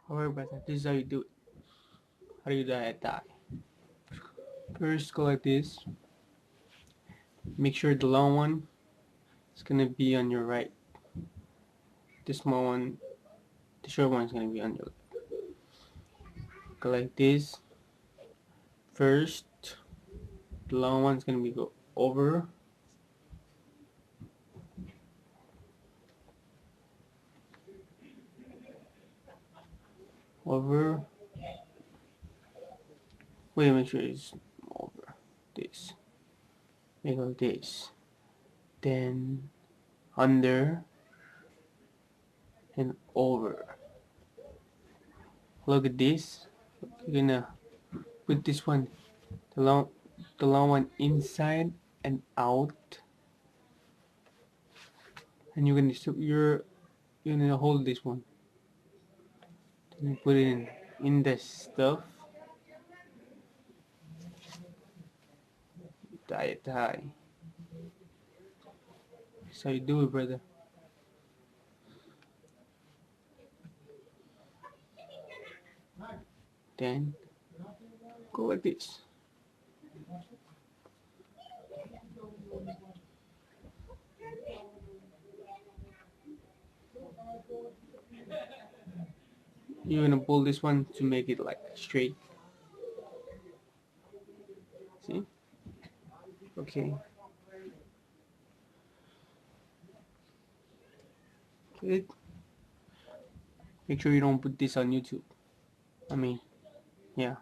Alright, brother, this is how you do it. How do you tie? First, go like this. Make sure the long one is gonna be on your right. The small one, the short one is gonna be on your left. Go like this. First, the long one is gonna be go over. Over. Wait, make sure it's over. This. Make it like this. Then under and over. Look at this. You're gonna put this one, the long one inside and out, and you're gonna hold this one. Then you put it in the stuff. Tie. So you do it, brother. Then go like this. You're gonna pull this one to make it like straight. See? Okay. Good. Make sure you don't put this on YouTube. I mean, yeah.